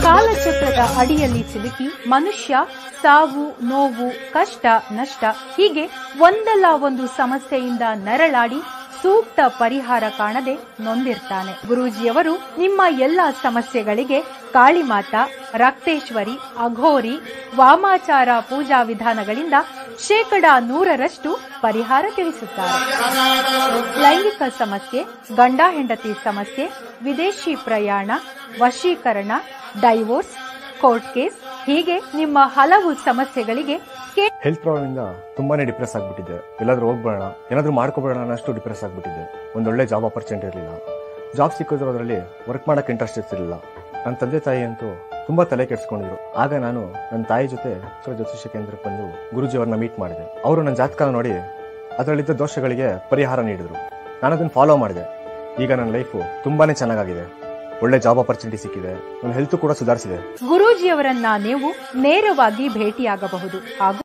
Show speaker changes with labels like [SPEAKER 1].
[SPEAKER 1] ಕಾಲಚಕ್ರದ ಅಡಿಯಲ್ಲಿ ಸಿಲುಕಿ ಮನುಷ್ಯ ಸಾವು, ನೋವು, ಕಷ್ಟ, ನಷ್ಟ ಹೀಗೆ ಒಂದಲ್ಲ ಒಂದು ಸಮಸ್ಯೆಯಿಂದ ನರಳಾಡಿ ಸೂಕ್ತ ಪರಿಹಾರ ಕಾಣದೆ ನೊಂದಿರ್ತಾನೆ. ಗುರೂಜಿಯವರು ನಿಮ್ಮ ಎಲ್ಲ ಸಮಸ್ಯೆಗಳಿಗೆ ಕಾಳಿಮಾತಾ, ರಕ್ತೇಶ್ವರಿ, ಅಘೋರಿ, ವಾಮಾಚಾರ ಪೂಜಾ ವಿಧಾನಗಳಿಂದ 100% ಪರಿಹಾರ ತಿಳಿಸುತ್ತಾರೆ. ಲೈಂಗಿಕ ಸಮಸ್ಯೆ, ಗಂಡ ಹೆಂಡತಿ ಸಮಸ್ಯೆ, ವಿದೇಶಿ ಪ್ರಯಾಣ, ವಶೀಕರಣ, ಡೈವೋರ್ಸ್, ಕೋರ್ಟ್ ಕೇಸ್ ಹೀಗೆ ನಿಮ್ಮ ಹಲವು ಸಮಸ್ಯೆಗಳಿಗೆ
[SPEAKER 2] ಹೆಲ್ತ್ ಪ್ರಾಬ್ಲಮ್ ಇಂದ ತುಂಬಾನೇ ಡಿಪ್ರೆಸ್ ಆಗ್ಬಿಟ್ಟಿದ್ದೆ. ಎಲ್ಲಾದ್ರೂ ಹೋಗ್ಬೇಡ, ಏನಾದ್ರೂ ಮಾಡ್ಕೋಬೇಡ ಅನ್ನಷ್ಟು ಡಿಪ್ರೆಸ್ ಆಗ್ಬಿಟ್ಟಿದ್ದೆ. ಒಂದೊಳ್ಳೆ ಜಾಬ್ ಆಪರ್ಚುನಿಟಿ ಇರಲಿಲ್ಲ. ಜಾಬ್ ಸಿಕ್ಕೋದ್ರಲ್ಲಿ ವರ್ಕ್ ಮಾಡಕ್ಕೆ ಇಂಟ್ರೆಸ್ಟ್ ಇರ್ತಿರ್ಲಿಲ್ಲ. ನನ್ನ ತಂದೆ ತಾಯಿ ಅಂತೂ ತುಂಬಾ ತಲೆ ಕೆಡಿಸ್ಕೊಂಡಿದ್ರು. ಆಗ ನಾನು ನನ್ನ ತಾಯಿ ಜೊತೆ ಜ್ಯೋತಿಷ್ಯ ಕೇಂದ್ರಕ್ಕೆ ಬಂದು ಗುರುಜಿ ಅವ್ರನ್ನ ಮೀಟ್ ಮಾಡಿದೆ. ಅವರು ನನ್ನ ಜಾತಕ ನೋಡಿ ಅದರಲ್ಲಿದ್ದ ದೋಷಗಳಿಗೆ ಪರಿಹಾರ ನೀಡಿದ್ರು. ನಾನು ಅದನ್ನ ಫಾಲೋ ಮಾಡಿದೆ. ಈಗ ನನ್ನ ಲೈಫು ತುಂಬಾನೇ ಚೆನ್ನಾಗಿದೆ. ಒಳ್ಳೆ ಜಾಬ್ ಆಪರ್ಚುನಿಟಿ ಸಿಕ್ಕಿದೆ. ನನ್ನ ಹೆಲ್ತ್ ಕೂಡ ಸುಧಾರಿಸಿದೆ.
[SPEAKER 1] ಗುರೂಜಿಯವರನ್ನ ನೀವು ನೇರವಾಗಿ ಭೇಟಿಯಾಗಬಹುದು ಹಾಗೂ